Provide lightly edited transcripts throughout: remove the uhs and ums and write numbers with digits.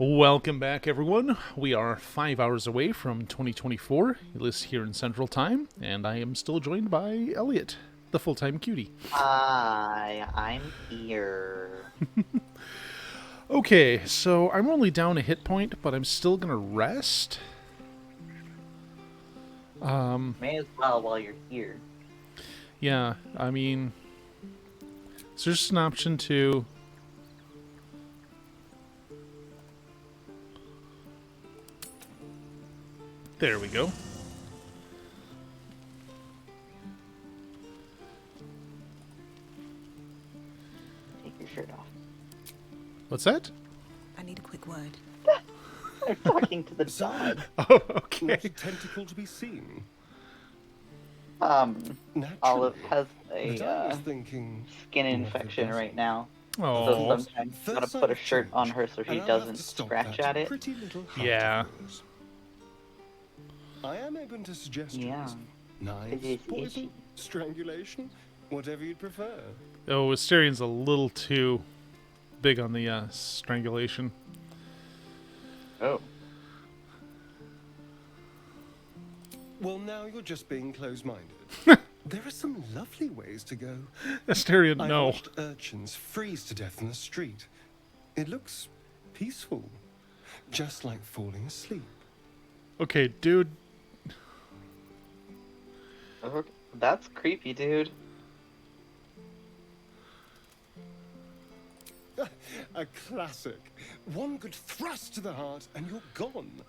Welcome back, everyone. We are 5 hours away from 2024. This here in Central Time, and I am still joined by Elliott, the full-time cutie. Hi, I'm here. Okay, so I'm only down a hit point, but I'm still gonna rest. May as well while you're here. Yeah, I mean, is there just an option to... There we go. Take your shirt off. What's that? I need a quick word. I'm talking to the dog. Oh, okay. Not a tentacle to be seen. Olive Naturally. has But I a was thinking, skin what infection the right now. So Oh, sometimes you First gotta put a sign of shirt on change, her so and she I'll have doesn't to stop scratch that at it. pretty little heart Yeah. of yours. I am open to suggestions. Yeah. Knives, Itchy. poison, strangulation, whatever you'd prefer. oh, Wisterian's a little too big on the strangulation. Oh. Well, now you're just being close-minded. There are some lovely ways to go. Asterion, I've no. watched urchins freeze to death in the street. It looks peaceful, just like falling asleep. Okay, dude. Okay. That's creepy, dude. A classic. One good thrust to the heart and you're gone.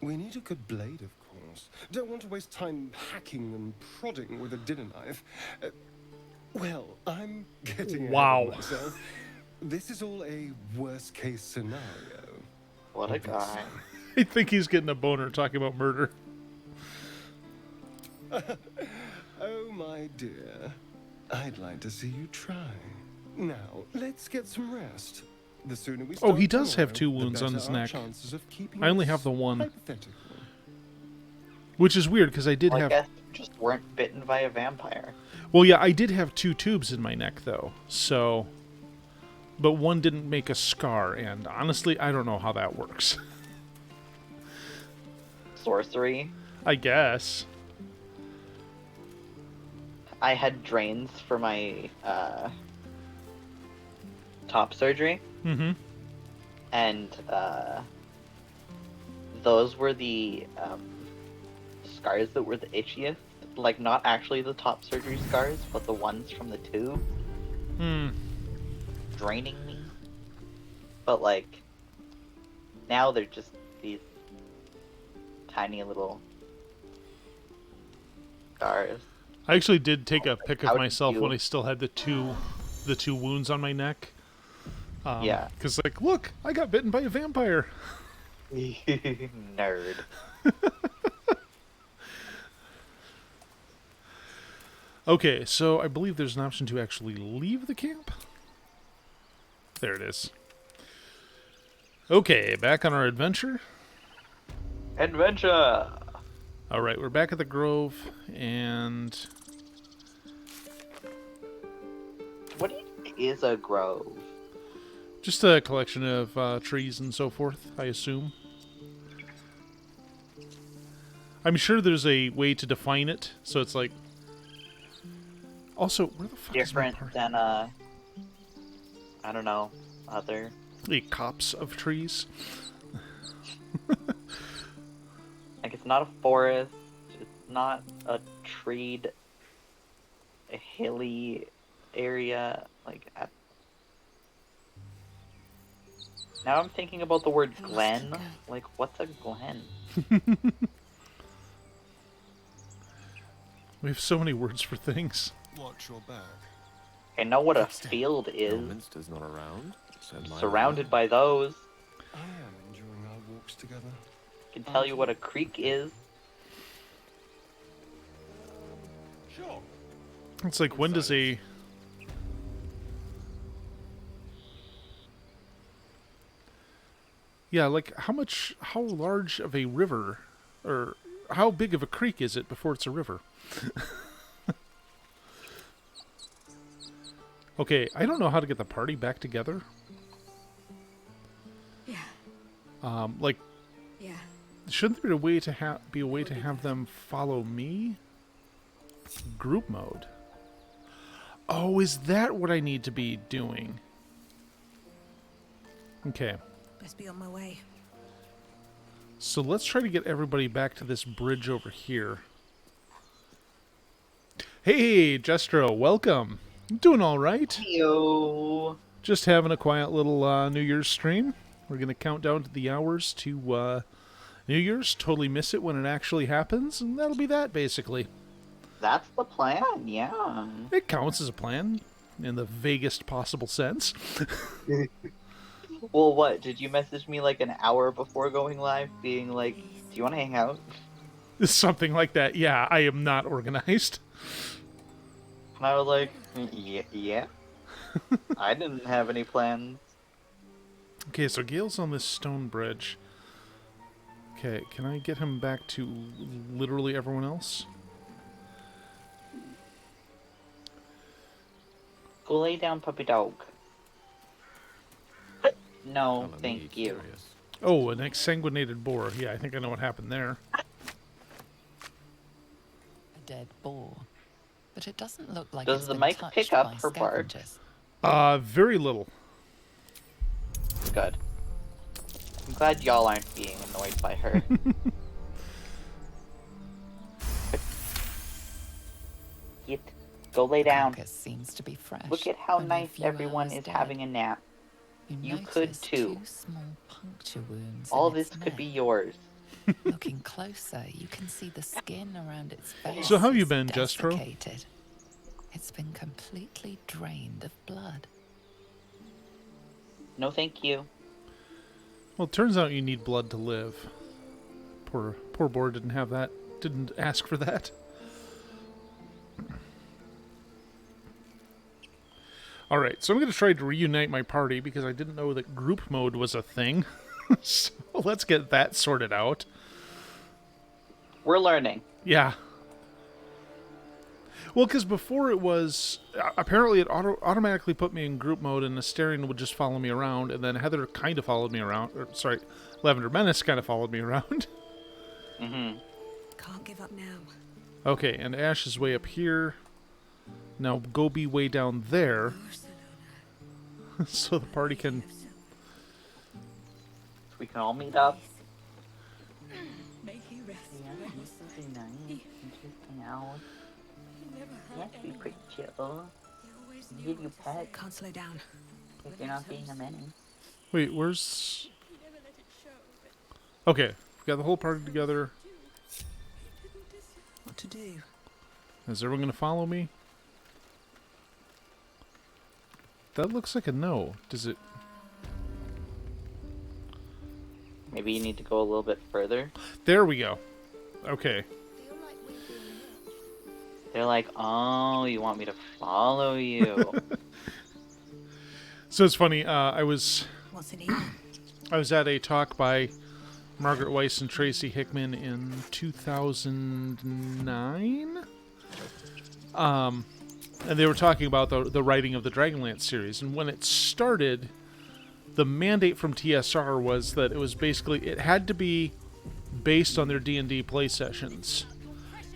We need a good blade, of course. Don't want to waste time hacking and prodding with a dinner knife. Well, I'm getting ahead Wow. of myself. This is all a worst-case scenario. What a guy. I think he's getting a boner talking about murder. Oh, my dear. I'd like to see you try. Now, let's get some rest. The sooner we start he does have tomorrow, 2 the wounds on better his our neck. chances of keeping I only this have the one. hypothetical. Which is weird, because I did Well, I have... guess you just weren't bitten by a vampire. Well, yeah, I did have 2 tubes in my neck, though, so... But one didn't make a scar, and honestly, I don't know how that works. Sorcery. I guess. I had drains for my top surgery. Mm-hmm. And those were the scars that were the itchiest. Like, not actually the top surgery scars, but the ones from the tube Hmm. draining me. But, like, now they're just these tiny little scars. I actually did take a pic How of did myself you- when I still had the two wounds on my neck. Yeah. Because, like, look, I got bitten by a vampire. Nerd. Okay, so I believe there's an option to actually leave the camp. There it is. Okay, back on our adventure. Adventure! All right, we're back at the Grove, and What do you think is a grove? just a collection of trees and so forth, I assume. I'm sure there's a way to define it, so it's like... Also, where the fuck Different is my than, I don't know, other... A copse of trees? Like, it's not a forest, it's not a treed, a hilly area, like, Now I'm thinking about the word I must glen. go. Like, what's a glen? We have so many words for things. Watch your back. I know what a Footstep. field is, Elminster's not around. So my surrounded by those. I am enjoying our walks together. I can tell you what a creek is. Sure. It's like, when does a... Yeah, like, how large of a river, or how big of a creek is it before it's a river? Okay, I don't know how to get the party back together. Yeah, Like, Yeah. shouldn't there be a way to have them follow me? Group mode. Oh, is that what I need to be doing? Okay. Best be on my way. So let's try to get everybody back to this bridge over here. Hey, Jestro, welcome. Doing all right. Yo. Just having a quiet little New Year's stream. We're going to count down to the hours to New Year's. Totally miss it when it actually happens, and that'll be that, basically. That's the plan, yeah. It counts as a plan, in the vaguest possible sense. Well, what? Did you message me like an hour before going live being like, do you want to hang out? Something like that. Yeah, I am not organized. And I was like, yeah. I didn't have any plans. Okay, so Gale's on this stone bridge. Okay, can I get him back to literally everyone else? Go lay down, puppy dog. No, Telling me thank you. curious. Oh, an exsanguinated boar. Yeah, I think I know what happened there. A dead boar. But it doesn't look like Does it's the been mic touched pick up by her bark? scavengers. Very little. Good. I'm glad y'all aren't being annoyed by her. Get. Go lay The down. carcass seems to be fresh. Look at how only a nice few everyone hours is dead. having a nap. You notice could too. 2 small puncture wounds All in this its could be neck. yours. Looking closer, you can see the skin around its face. So how you is been, Jestro? desiccated. It's been completely drained of blood. No, thank you. Well, it turns out you need blood to live. Poor boar didn't have that. Didn't ask for that. Alright, so I'm going to try to reunite my party because I didn't know that group mode was a thing. So let's get that sorted out. We're learning. Yeah. Well, because before it was... apparently it automatically put me in group mode and Asterion would just follow me around, and then Heather kind of followed me around. Or, sorry, Lavender Menace kind of followed me around. Mm-hmm. Can't give up now. Okay, and Ash is way up here. Now go be way down there. So the party can... So we can all meet up. May he rest. Yeah, this is nice. And just hang out. Yeah, be pretty chill. Give you pet Can't slow down. if you're not being a menace. Wait, where's... Okay, we got the whole party together. What to do? Is everyone going to follow me? That looks like a no. Does it... Maybe you need to go a little bit further. There we go. Okay. They're like, oh, you want me to follow you. So it's funny, I was What's in here? at a talk by Margaret Weiss and Tracy Hickman in 2009. And they were talking about the writing of the Dragonlance series. And when it started, the mandate from TSR was that it was basically, it had to be based on their D&D play sessions.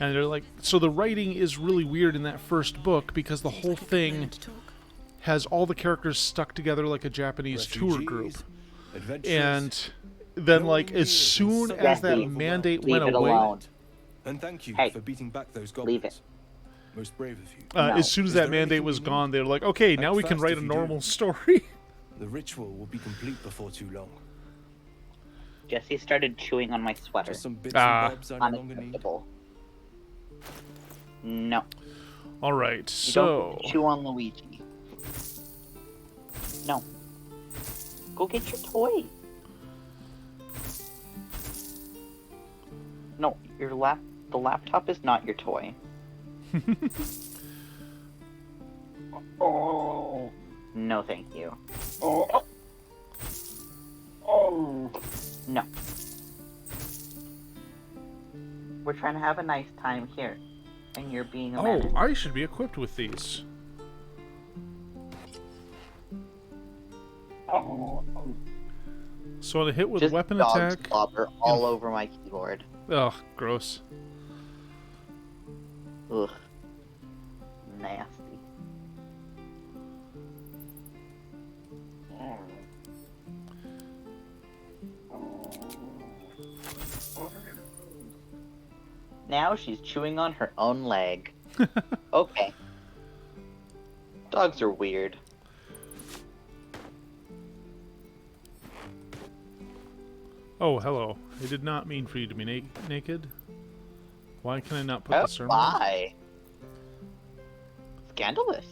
And they're like, so the writing is really weird in that first book because the whole thing Moment to talk. has all the characters stuck together like a Japanese tour group. And then, like, as soon as that Jesse, mandate leave went it away, alone. And thank you Hey, for beating back those leave goblins. Most brave of you. No. as soon as Is that there mandate anything was you gone, they were like, okay, now Act we can fast write if a you do. normal story. The ritual will be complete before too long. Jesse started chewing on my sweater. Just some bits Ah. and bobs I no longer need. Unacceptable. No. All right, You so don't chew on Luigi. No. Go get your toy. No, the laptop is not your toy. Oh. No, thank you. Oh. Oh. No. We're trying to have a nice time here, and you're being a oh, menace. I should be equipped with these. Oh. So on a hit with Just weapon dog attack. slobber all over my keyboard. Ugh, gross. Ugh. Nasty. Now she's chewing on her own leg. Okay. Dogs are weird. Oh, hello. I did not mean for you to be naked. Why can I not put Oh, this armor on? why? Scandalous.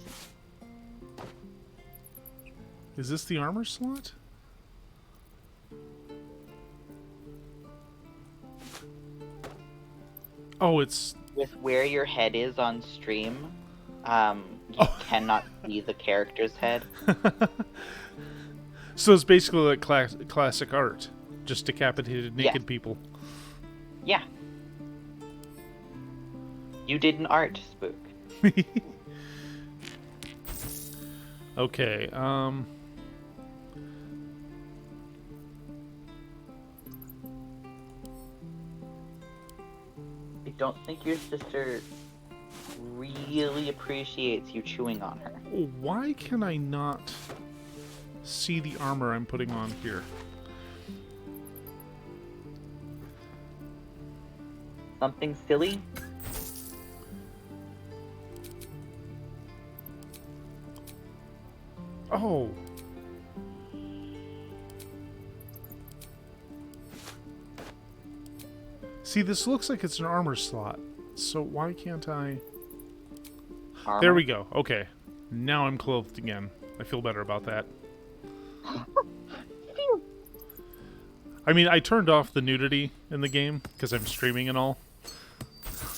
Is this the armor slot? Oh, it's... With where your head is on stream, you cannot see the character's head. So it's basically like classic art. Just decapitated naked Yeah. people. Yeah. You did an art, Spook. Okay, I don't think your sister really appreciates you chewing on her. why can I not see the armor I'm putting on here? Something silly? Oh. See, this looks like it's an armor slot. So why can't I... Armor? There we go. Okay. Now I'm clothed again. I feel better about that. I mean, I turned off the nudity in the game because I'm streaming and all.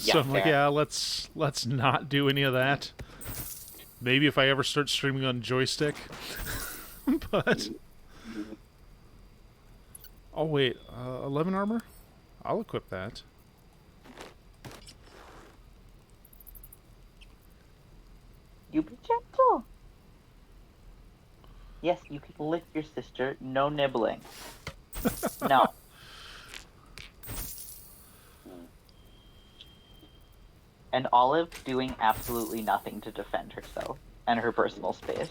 Yeah, So I'm like, fair. yeah, let's not do any of that. Maybe if I ever start streaming on joystick. But... Oh, wait. 11 armor? I'll equip that. You be gentle. Yes, you can lick your sister. No nibbling. No. And Olive doing absolutely nothing to defend herself and her personal space.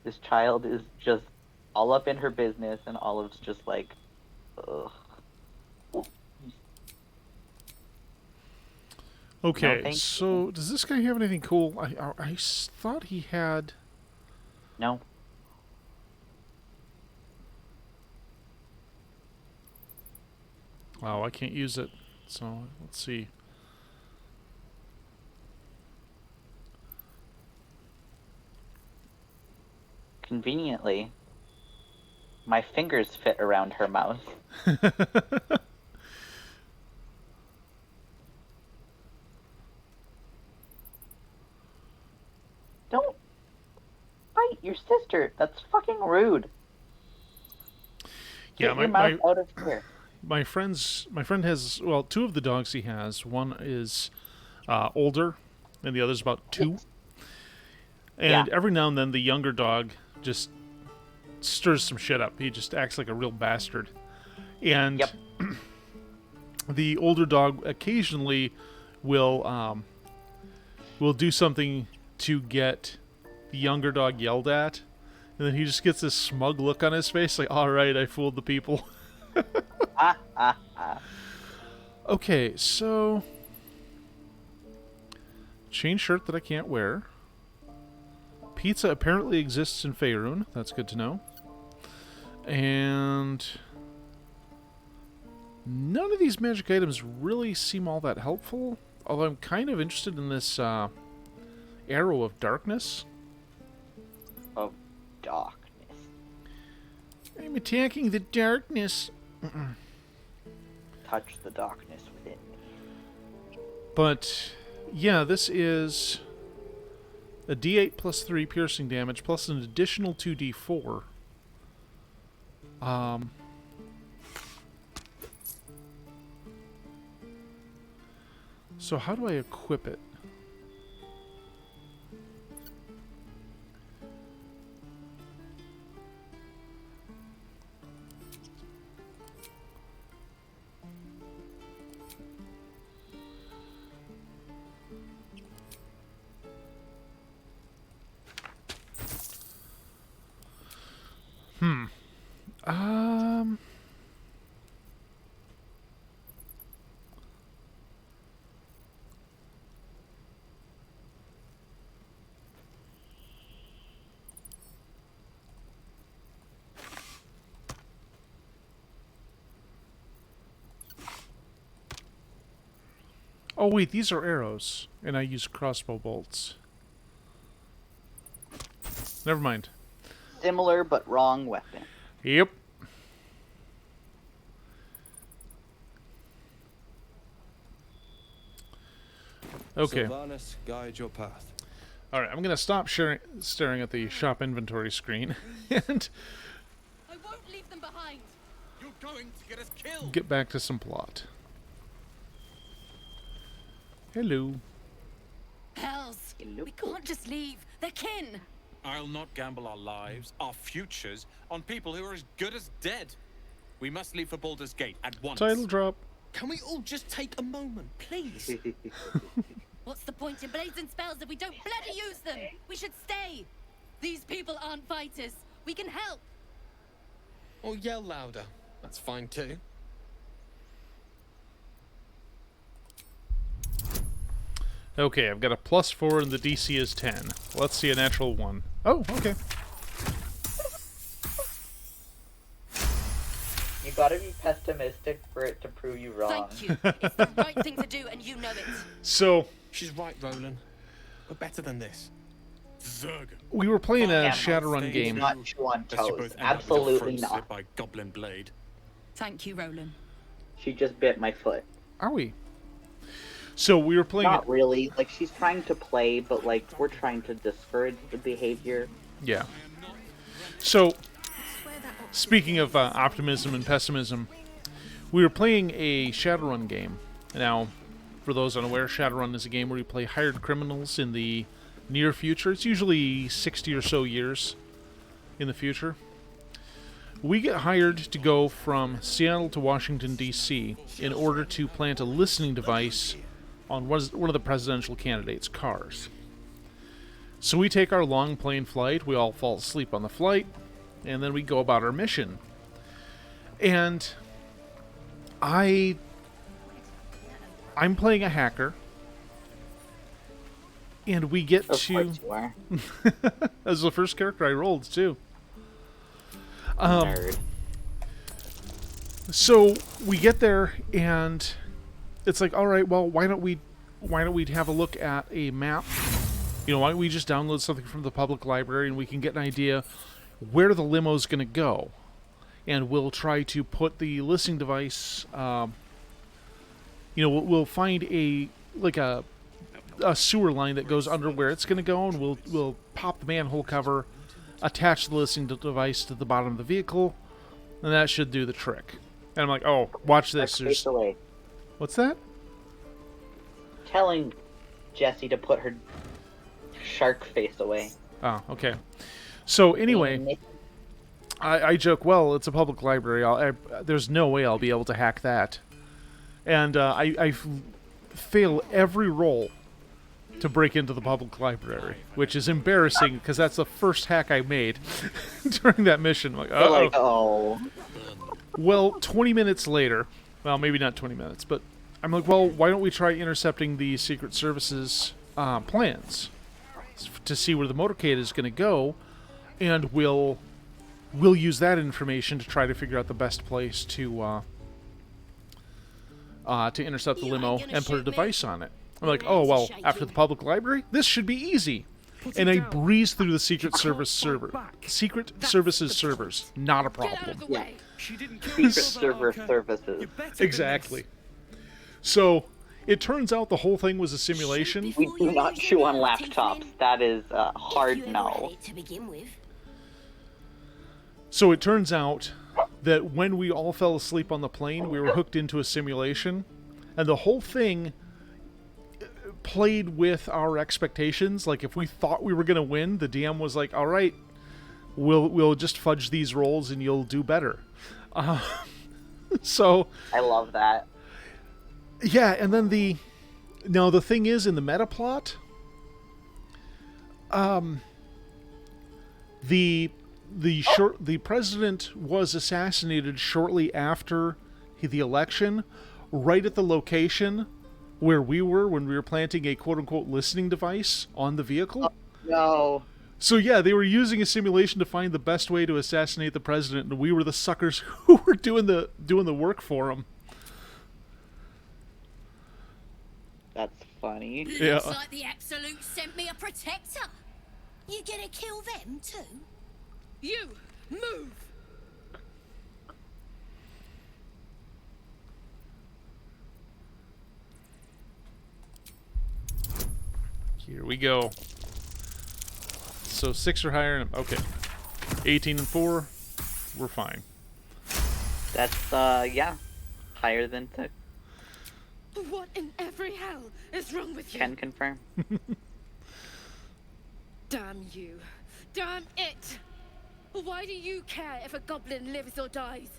This child is just all up in her business, and Olive's just like, ugh. Okay, thank so does this guy have anything cool? I thought he had... No. Wow, I can't use it. So, let's see. Conveniently, my fingers fit around her mouth. Don't bite your sister. That's fucking rude. Yeah, Get your mouth out of here. my friend has, well, two of the dogs he has. One is older, and the other's about 2. And Yeah. every now and then, the younger dog just stirs some shit up. He just acts like a real bastard. And Yep. the older dog occasionally will do something to get the younger dog yelled at, and then he just gets this smug look on his face, like, all right, I fooled the people. Okay, so chain shirt that I can't wear. Pizza apparently exists in Faerun. That's good to know. And none of these magic items really seem all that helpful, although I'm kind of interested in this arrow of darkness. Of darkness. I'm attacking the darkness. Touch the darkness within me. But yeah, this is a D8 plus 3 piercing damage plus an additional 2d4. So how do I equip it? Um. Oh wait, these are arrows, and I use crossbow bolts. Never mind. Similar but wrong weapon. Yep. Okay. Sylvanas, guide your path. All right, I'm gonna stop staring at the shop inventory screen and I won't leave them behind. You're going to get us killed. get back to some plot. Hello. Hells. Hello. We can't just leave. They're kin. I'll not gamble our lives, our futures, on people who are as good as dead. We must leave for Baldur's Gate at once. Title drop. Can we all just take a moment, please? What's the point in blazing spells if we don't bloody use them? We should stay. These people aren't fighters. We can help. Or yell louder. That's fine too. Okay, I've got a +4 and the DC is 10. Let's see a natural 1. Oh, okay. You gotta be pessimistic for it to prove you wrong. Thank you. It's the right thing to do, and you know it. So, She's right, Roland. We're better than this. Zerg. we were playing a Yeah, Shadowrun Stay game. Not chew on Lest you toes. both end up with your Absolutely throats not. slit by goblin blade. Thank you, Roland. She just bit my foot. Are we? So, we were playing... Not really. Like, she's trying to play, but, like, we're trying to discourage the behavior. Yeah. So, Swear that up. speaking of optimism and pessimism, we were playing a Shadowrun game. Now, for those unaware, Shadowrun is a game where you play hired criminals in the near future. It's usually 60 or so years in the future. We get hired to go from Seattle to Washington, D.C. in order to plant a listening device on one of the presidential candidates' cars. So we take our long plane flight, we all fall asleep on the flight, and then we go about our mission. And I'm playing a hacker, and we get Of to... course you are. That was the first character I rolled, too. Nerd. So we get there, and it's like, all right, well, why don't we have a look at a map? You know, why don't we just download something from the public library, and we can get an idea where the limo's going to go, and we'll try to put the listening device. We'll find a sewer line that goes under where it's going to go, and we'll pop the manhole cover, attach the listening device to the bottom of the vehicle, and that should do the trick. And I'm like, oh, watch this. Face away. What's that? Telling Jessie to put her shark face away. Oh, okay. So anyway, I joke, well, it's a public library. There's no way I'll be able to hack that. And I fail every roll to break into the public library, which is embarrassing because that's the first hack I made during that mission. I'm like, You're like, oh. Well, 20 minutes later, well, maybe not 20 minutes, but I'm like, well, why don't we try intercepting the Secret Service's plans to see where the motorcade is going to go, and we'll use that information to try to figure out the best place to intercept the limo and put a device on it. I'm like, oh, well, after the public library, this should be easy. And I breeze through the Secret Service's servers. Not a Get out of problem. the way. She didn't kill Secret Server services. Exactly. So, it turns out the whole thing was a simulation. We do not chew on laptops. That is a hard no. To begin with. So it turns out that when we all fell asleep on the plane, we were hooked into a simulation, and the whole thing played with our expectations. Like, if we thought we were going to win, the DM was like, all right, we'll just fudge these rolls and you'll do better. So I love that. yeah, and then the thing is, in the meta plot, the the president was assassinated shortly after the election, right at the location where we were when we were planting a quote-unquote listening device on the vehicle. No. So yeah, they were using a simulation to find the best way to assassinate the president, and we were the suckers who were doing the work for him. That's funny. Yeah. Looks like the Absolute sent me a protector. You gonna kill them too? You move. Here we go. So 6 or higher, and okay. 18 and 4, we're fine. That's yeah, higher than 6. What in every hell is wrong with you? Can confirm. Damn you. Damn it. Why do you care if a goblin lives or dies?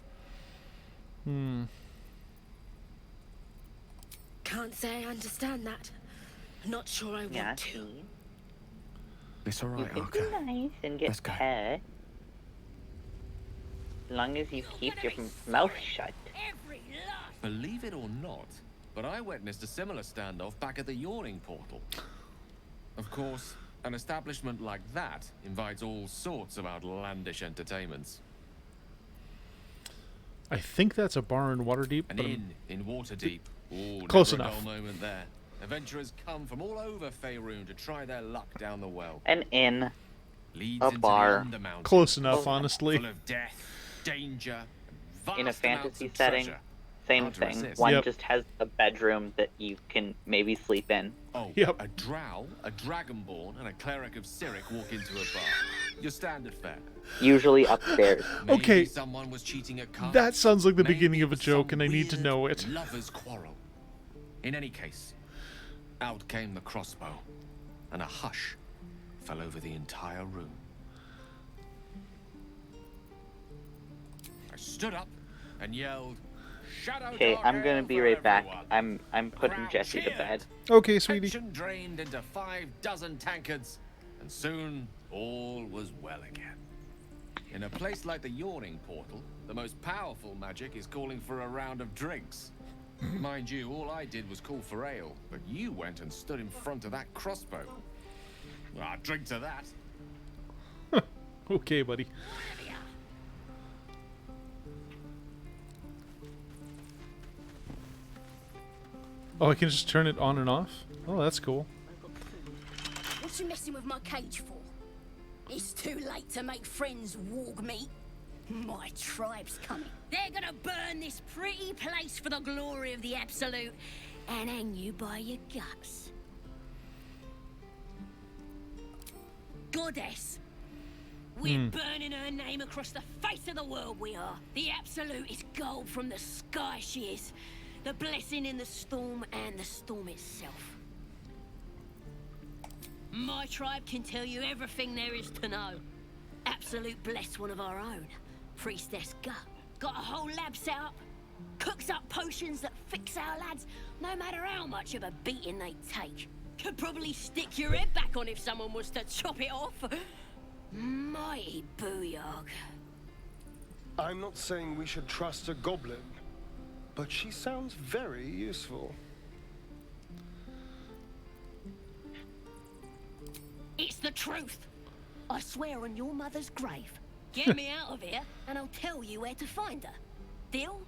Can't say I understand that. Not sure I Yeah, want to. see? It's You alright, can Arca. be nice and Let's get go. pet. As long as you keep your mouth shut. Every last. Believe it or not, but I witnessed a similar standoff back at the Yawning Portal. Of course, an establishment like that invites all sorts of outlandish entertainments. I think that's a bar in Waterdeep. An But inn in Waterdeep. Ooh, Close never a enough. dull moment there. Adventurers come from all over Faerun to try their luck down the well. An inn. Leads A into bar. the Undermountain, Close enough, Oh. honestly. full of death, danger, and In a vast amounts fantasy of setting, treasure. same Hard to thing. resist. One Yep. just has a bedroom that you can maybe sleep in. Oh, Yep. a drow, a dragonborn, and a cleric of Cyric walk into a bar. Your standard fare. Usually upstairs. Maybe Okay. someone was cheating at cards. That sounds like the Maybe beginning of a it was joke, some and I need to weird know it. Lovers' quarrel. In any case, out came the crossbow, and a hush fell over the entire room. I stood up and yelled, "Shadow Okay, Dark I'm gonna Ale be for right back. everyone." I'm putting crowd Jesse to cheered. bed. Okay, sweetie. Tension drained into 6 tankards, and soon all was well again. In a place like the Yawning Portal, the most powerful magic is calling for a round of drinks. Mind you, all I did was call for ale, but you went and stood in front of that crossbow. Well, drink to that. Okay, buddy. Oh, I can just turn it on and off? Oh, that's cool. What you messing with my cage for? It's too late to make friends, warg meat. My tribe's coming. They're gonna burn this pretty place for the glory of the Absolute and hang you by your guts. Goddess. We're burning her name across the face of the world, we are. The Absolute is gold from the sky, she is. The blessing in the storm and the storm itself. My tribe can tell you everything there is to know. Absolute bless one of our own. Priestess Gut. Got a whole lab set up. Cooks up potions that fix our lads, no matter how much of a beating they take. Could probably stick your head back on if someone was to chop it off. Mighty booyog. I'm not saying we should trust a goblin, but she sounds very useful. It's the truth. I swear on your mother's grave. Get me out of here, and I'll tell you where to find her. Deal?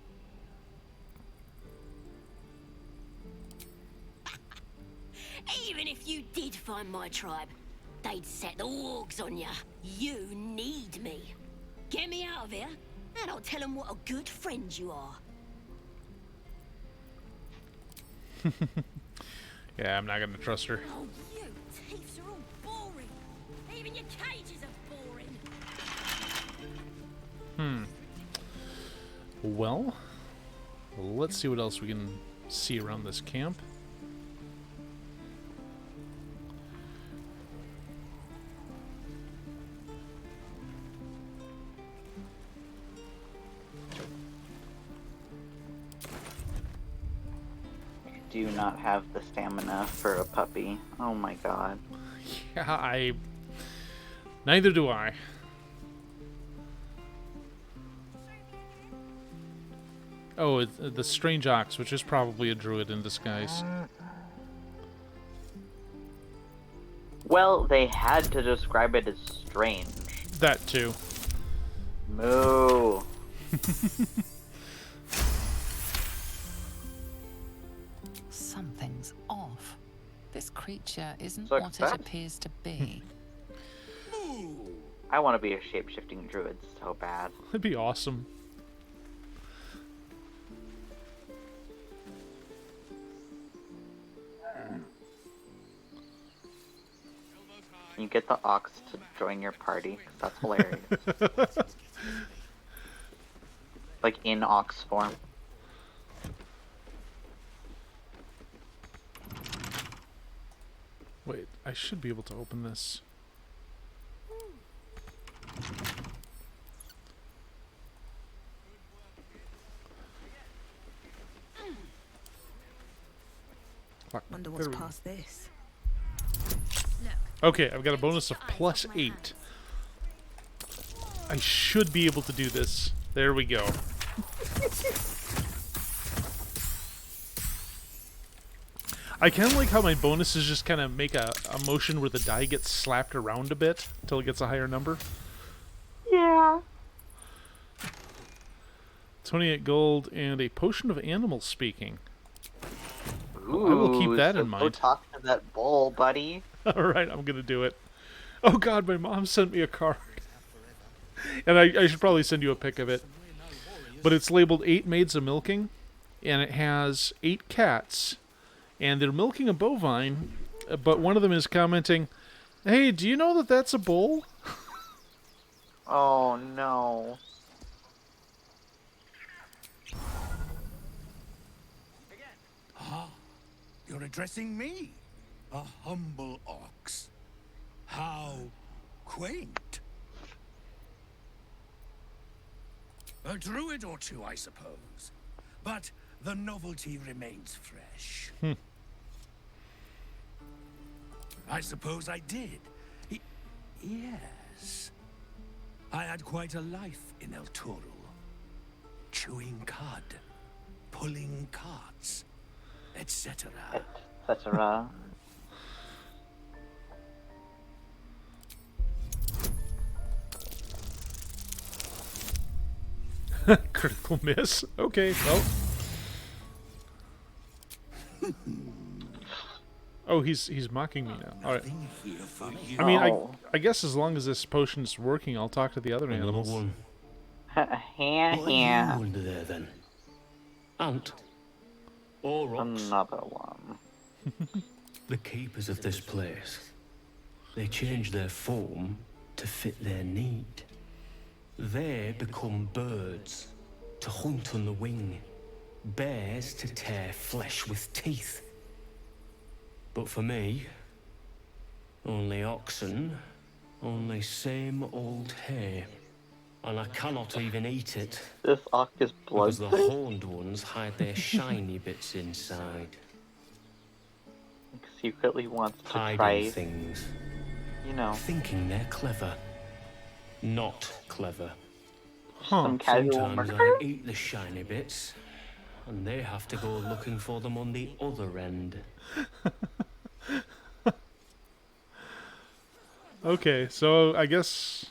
Even if you did find my tribe, they'd set the wargs on ya. You need me. Get me out of here, and I'll tell them what a good friend you are. Yeah, I'm not gonna trust her. Oh, you thieves are all boring. Even your cages are boring. Well, let's see what else we can see around this camp. Do not have the stamina for a puppy. Oh my god. Yeah, neither do I. Oh, the strange ox, which is probably a druid in disguise. Well, they had to describe it as strange. That too. Moo. Something's off. This creature isn't So what it that's- appears to be. I want to be a shape-shifting druid so bad. That'd be awesome. Can you get the ox to join your party? 'Cause that's hilarious. Like in ox form. Wait, I should be able to open this. Fuck, Wonder there what's we go. past this. Okay, I've got a bonus of +8. I should be able to do this. There we go. I kind of like how my bonuses just kind of make a motion where the die gets slapped around a bit until it gets a higher number. Yeah. 28 gold and a potion of animal speaking. Ooh, I will keep that so in Go mind. talk to that bull, buddy. Alright, I'm gonna do it. Oh god, my mom sent me a card. And I should probably send you a pic of it. But it's labeled 8 Maids of Milking, and it has 8 cats. And they're milking a bovine, but one of them is commenting, "Hey, do you know that that's a bull?" Oh no. Ah, you're addressing me, a humble ox. How quaint. A druid or two, I suppose. But the novelty remains fresh. I suppose I did. Yes. I had quite a life in El Toro. Chewing cud, pulling carts, etc. Etc. Critical miss. Okay, well. Oh, he's mocking me now. All right. Nothing here for you. I mean, Oh. I guess as long as this potion's working, I'll talk to the other animals. Yeah, What are yeah. you under there then? Ant? Or rocks? Another one. The keepers of this place. They change their form to fit their need. They become birds to hunt on the wing, bears to tear flesh with teeth. But for me, only oxen, only same old hay. And I cannot even eat it, This ox is because the bloodthirsty. horned ones hide their shiny bits inside. Secretly wants to Hiding try, things, you know, thinking they're clever. Not clever. some casual Sometimes murder. I eat the shiny bits, and they have to go looking for them on the other end. Okay, so I guess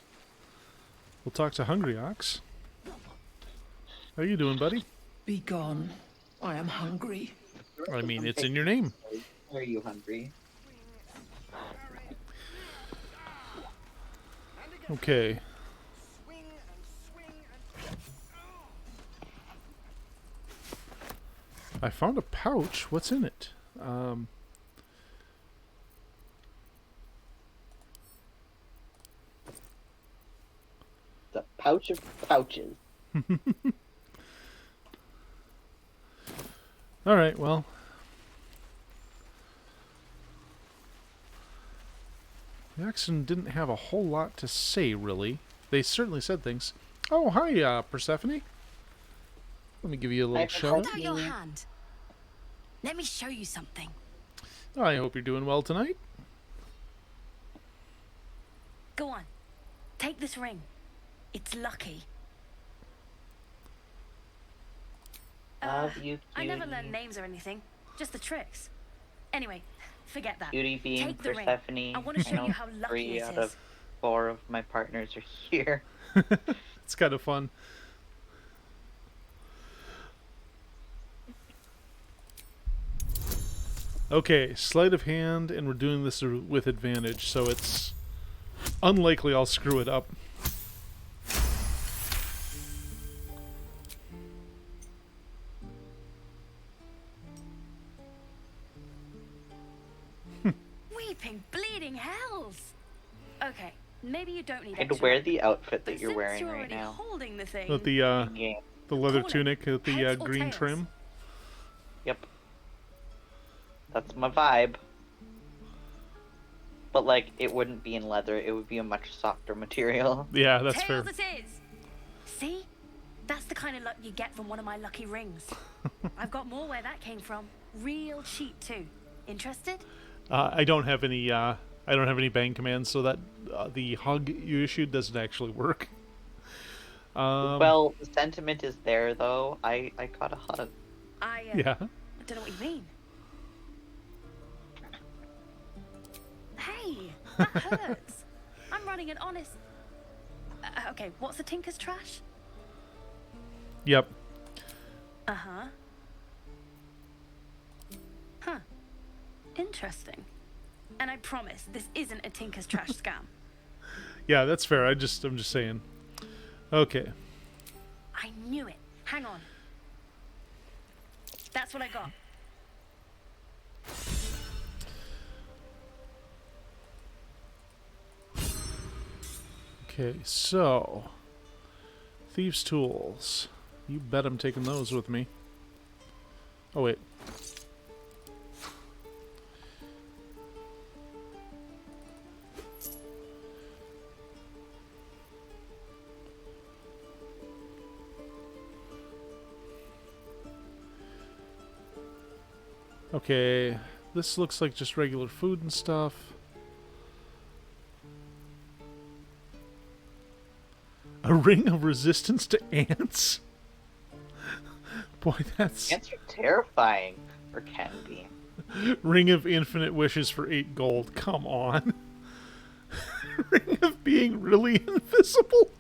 we'll talk to Hungry Ox. How you doing, buddy? Be gone. I am hungry. I mean, it's in your name. Are you hungry? Okay. I found a pouch. What's in it? The pouch of pouches. All right, well. The Jackson didn't have a whole lot to say, really. They certainly said things. Oh, hi, Persephone. Let me give you a little shout Hold out. out your hand. Let me show you something. I hope you're doing well tonight. Go on. Take this ring. It's lucky. Love you, I never cutie. learned names or anything, just the tricks. Anyway, forget that. Cutie being Take the ring. Persephone. I want to show know you how lucky 3 it out is. of 4 of my partners are here. It's kind of fun. Okay, sleight of hand, and we're doing this with advantage, so it's unlikely I'll screw it up. Weeping, bleeding hells. Okay, maybe you don't need I'd extra wear money, the outfit but that you're since wearing you're right already now. holding the thing, With the Yeah. leather Call it tunic with the heads or green tails? trim. Yep. That's my vibe. But, like, it wouldn't be in leather. It would be a much softer material. Yeah, that's fair. Tails it is. See? That's the kind of luck you get from one of my lucky rings. I've got more where that came from. Real cheap, too. Interested? I don't have any. I don't have any bang commands, so that the hug you issued doesn't actually work. Well, the sentiment is there, though. I got a hug. Yeah. I don't know what you mean. Hey, that hurts. I'm running an honest... okay, what's the Tinker's trash? Yep. Uh-huh. Huh. Interesting. And I promise, this isn't a Tinker's trash scam. Yeah, that's fair. I'm just saying. Okay. I knew it. Hang on. That's what I got. Okay, so thieves' tools. You bet I'm taking those with me. Oh wait. Okay, this looks like just regular food and stuff. A ring of resistance to ants? Boy, that's... Ants are terrifying. Or can be. Ring of infinite wishes for 8 gold. Come on. Ring of being really invisible?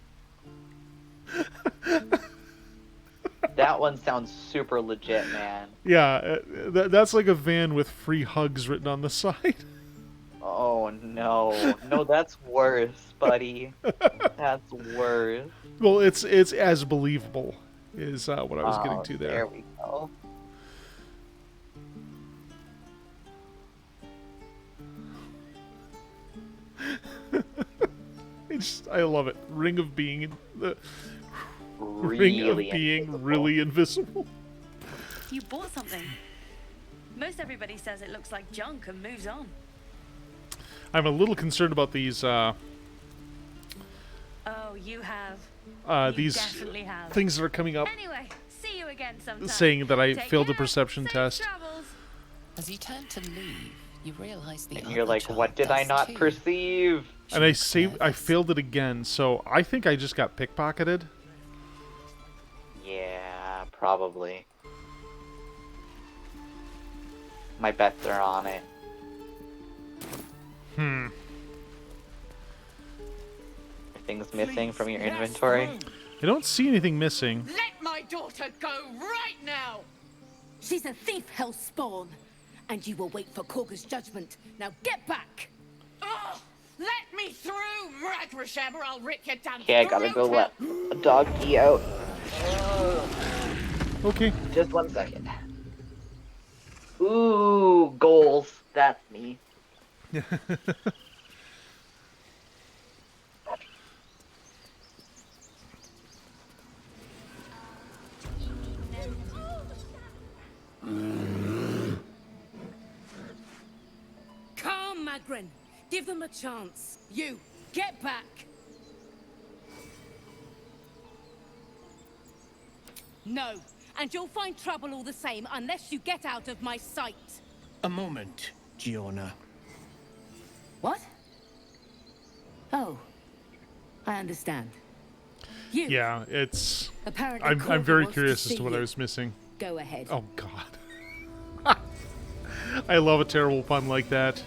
That one sounds super legit, man. Yeah, that's like a van with free hugs written on the side. Oh, no. No, that's worse, buddy. That's worse. Well, it's as believable, is what I was getting to there. There we go. I love it. Ring of being Really ring of being really invisible. You bought something. Most everybody says it looks like junk and moves on. I'm a little concerned about these Oh, you have. You these definitely have. things that are coming up Anyway, see you again sometime. saying that I Take failed a care. perception Safe test. travels. As you turn to leave, you realize the And you're other like, child what did I does not too. perceive? And I failed it again, so I think I just got pickpocketed. Yeah, probably. My bets are on it. Are things missing from your inventory? I don't see anything missing. Let my daughter go right now! She's a thief, hellspawn. And you will wait for Korga's judgment. Now get back! Oh, let me through, Ragrasham, or I'll rip your damn Okay, I gotta go throat let a dog pee out. Okay. Just 1 second. Ooh, goals. That's me. Calm, Magrin. Give them a chance. You, get back. No, and you'll find trouble all the same unless you get out of my sight. A moment, Giorna. What? Oh, I understand. You. Yeah, it's... Apparently I'm Korga very wants curious to as to see what I you. was missing. Go ahead. Oh, God. I love a terrible pun like that.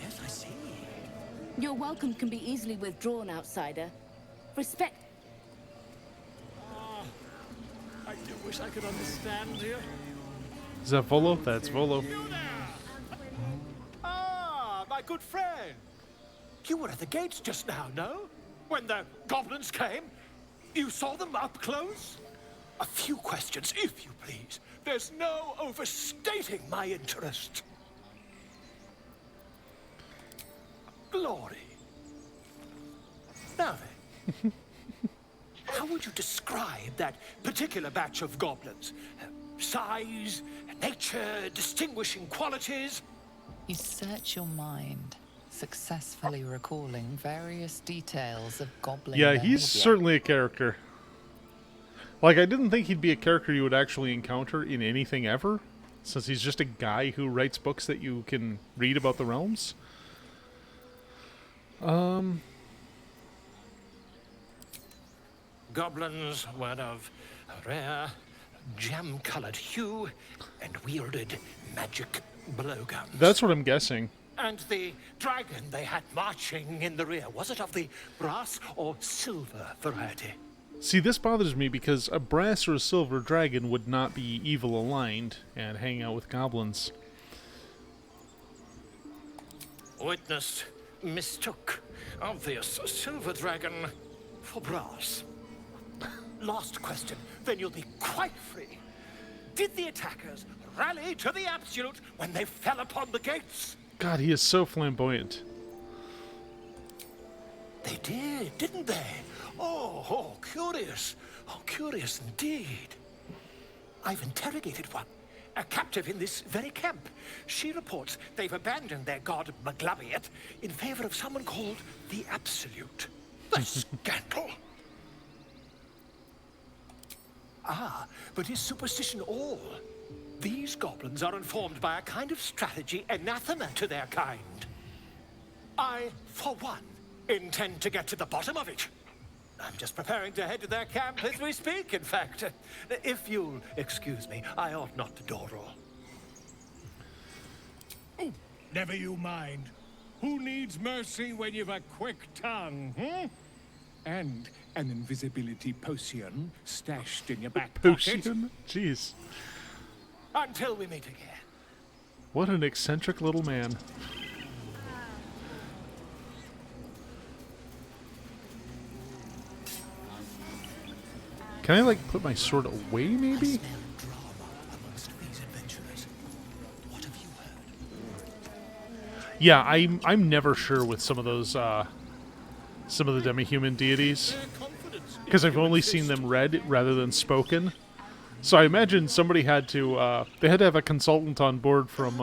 Yes, I see. Your welcome can be easily withdrawn, outsider. Respect. I do wish I could understand you. Is that Volo? That's Volo. Ah, my good friend. You were at the gates just now, no? When the goblins came? You saw them up close? A few questions, if you please. There's no overstating my interest. Glory. Now then, how would you describe that particular batch of goblins? Size, nature, distinguishing qualities? You search your mind, successfully recalling various details of goblin Yeah, behavior. he's certainly a character. Like, I didn't think he'd be a character you would actually encounter in anything ever, since he's just a guy who writes books that you can read about the realms. Goblins were of a rare, jam-colored hue and wielded magic blowguns. That's what I'm guessing. And the dragon they had marching in the rear, was it of the brass or silver variety? See, this bothers me because a brass or a silver dragon would not be evil aligned and hang out with goblins. Witness mistook obvious silver dragon for brass. Last question, then you'll be quite free. Did the attackers rally to the absolute when they fell upon the gates? God, he is so flamboyant. They did, didn't they? Oh, curious. Oh, curious indeed. I've interrogated one, a captive in this very camp. She reports they've abandoned their god Maglabiet in favor of someone called the Absolute. The scandal! Ah, but is superstition all? These goblins are informed by a kind of strategy anathema to their kind. I, for one, intend to get to the bottom of it. I'm just preparing to head to their camp as we speak, in fact. If you'll excuse me, I ought not to dawdle. Oh, never you mind. Who needs mercy when you've a quick tongue, And an invisibility potion stashed in your back pocket. Potion? Jeez. Until we meet again. What an eccentric little man. Can I, like, put my sword away, maybe? Yeah, I'm never sure with some of those, some of the demi-human deities. Because I've only seen them read rather than spoken. So I imagine somebody had to, they had to have a consultant on board from,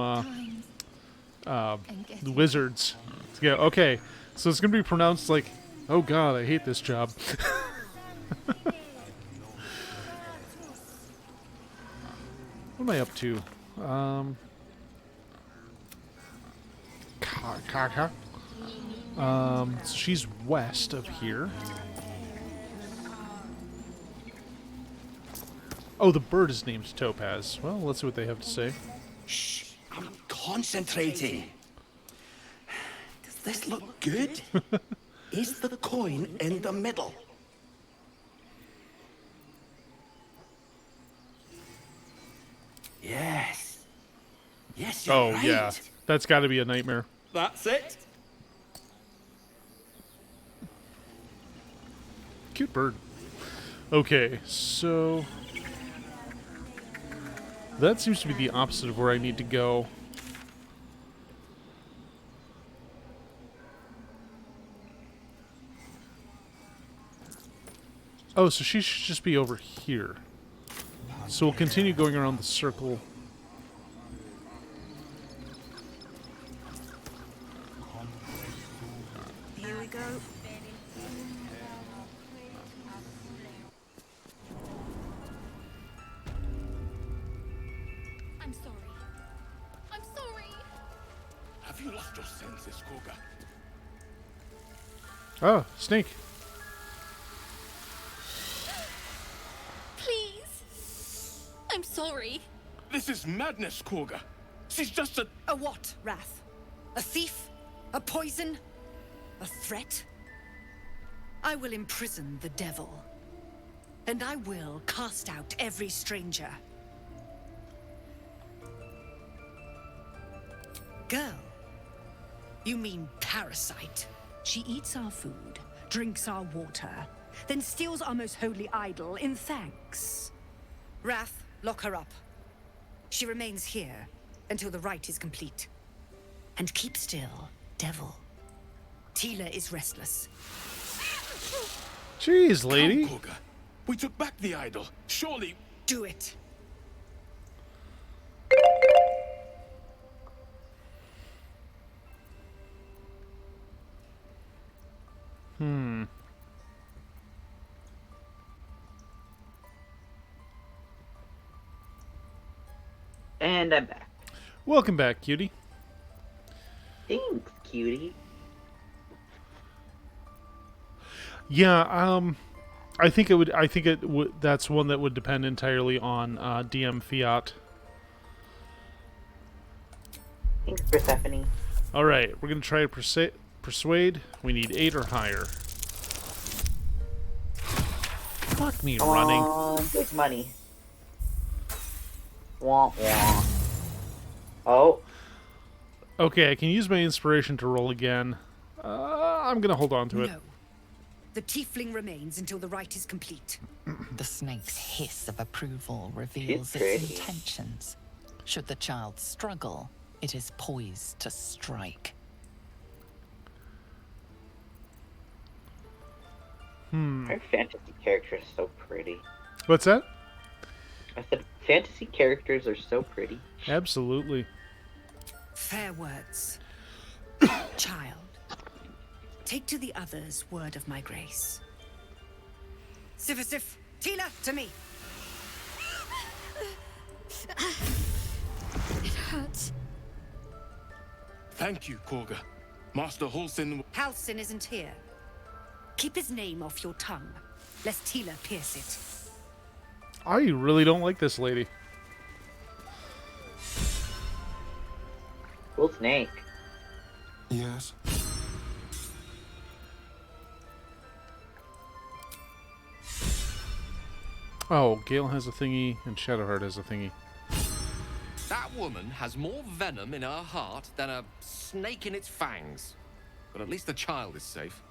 the Wizards. Yeah, okay, so it's going to be pronounced like, oh god, I hate this job. What am I up to? So she's west of here. Oh, the bird is named Topaz. Well, let's see what they have to say. Shh, I'm concentrating. Does this look good? Is the coin in the middle? Yes. Yes, you're right. Yeah. That's got to be a nightmare. That's it. Cute bird. Okay, so... that seems to be the opposite of where I need to go. Oh, so she should just be over here. So we'll continue going around the circle. Here we go. I'm sorry. I'm sorry. Have you lost your senses, Koga? Oh, snake. Please. sorry. This is madness, Korga. She's just a... A what, Wrath? A thief? A poison? A threat? I will imprison the devil. And I will cast out every stranger. Girl. You mean parasite. She eats our food, drinks our water, then steals our most holy idol in thanks. Wrath, lock her up. She remains here until the rite is complete. And keep still, devil. Tila is restless. Jeez, lady. Come, Korga. We took back the idol. Surely... Do it. And I'm back. Welcome back, cutie. Thanks, cutie. Yeah, I think it would. I think it would. That's one that would depend entirely on DM fiat. Thanks, Persephone. All right, we're gonna try to persuade. We need 8 or higher. Fuck me, running. Take money. Wah wah. Oh. Okay, I can use my inspiration to roll again. I'm gonna hold on to it. No. The tiefling remains until the rite is complete. The snake's hiss of approval reveals She's its pretty. intentions. Should the child struggle, it is poised to strike. Our fantasy character is so pretty. What's that? I said fantasy characters are so pretty. Absolutely. Fair words. Child, take to the others word of my grace. Sif, Tila, to me. It hurts. Thank you, Korga. Master Halsin... Halsin isn't here. Keep his name off your tongue, lest Tila pierce it. I really don't like this lady. Cool snake. Yes. Oh, Gale has a thingy, and Shadowheart has a thingy. That woman has more venom in her heart than a snake in its fangs. But at least the child is safe.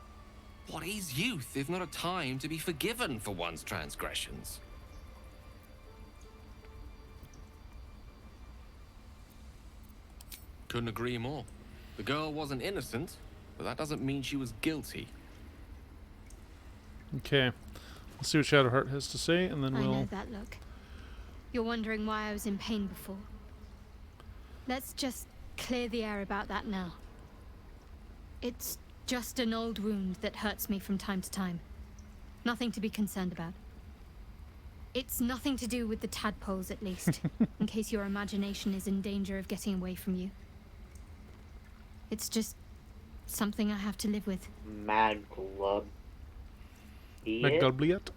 What is youth if not a time to be forgiven for one's transgressions? Couldn't agree more. The girl wasn't innocent, but that doesn't mean she was guilty. Okay. Let's see what Shadowheart has to say, and then I we'll... know that look. You're wondering why I was in pain before. Let's just clear the air about that now. It's just an old wound that hurts me from time to time. Nothing to be concerned about. It's nothing to do with the tadpoles, at least, in case your imagination is in danger of getting away from you. It's just something I have to live with. Mad Glub. McGubliet?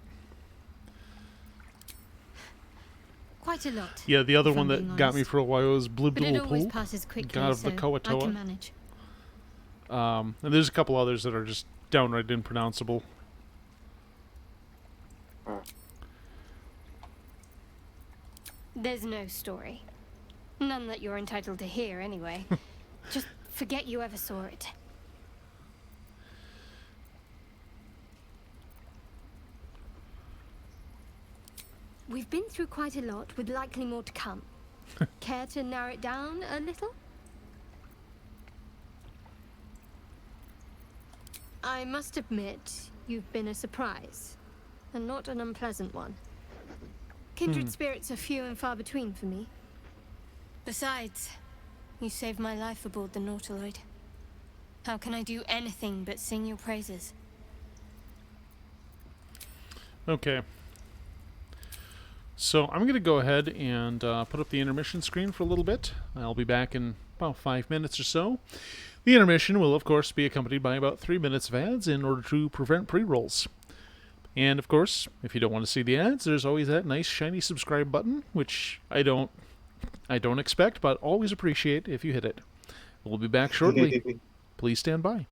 Quite a lot. Yeah, the other if one I'm that being got me honest. for a while was But it always Blubdul passes quickly, God of so the I Koatoa. can manage. And there's a couple others that are just downright impronounceable. There's no story. None that you're entitled to hear, anyway. Just forget you ever saw it. We've been through quite a lot, with likely more to come. Care to narrow it down a little? I must admit, you've been a surprise, and not an unpleasant one. Kindred spirits are few and far between for me. Besides, you saved my life aboard the Nautiloid. How can I do anything but sing your praises? Okay. So I'm going to go ahead and put up the intermission screen for a little bit. I'll be back in about 5 minutes or so. The intermission will, of course, be accompanied by about 3 minutes of ads in order to prevent pre-rolls. And of course, if you don't want to see the ads, there's always that nice shiny subscribe button, which I don't expect, but always appreciate if you hit it. We'll be back shortly. Please stand by.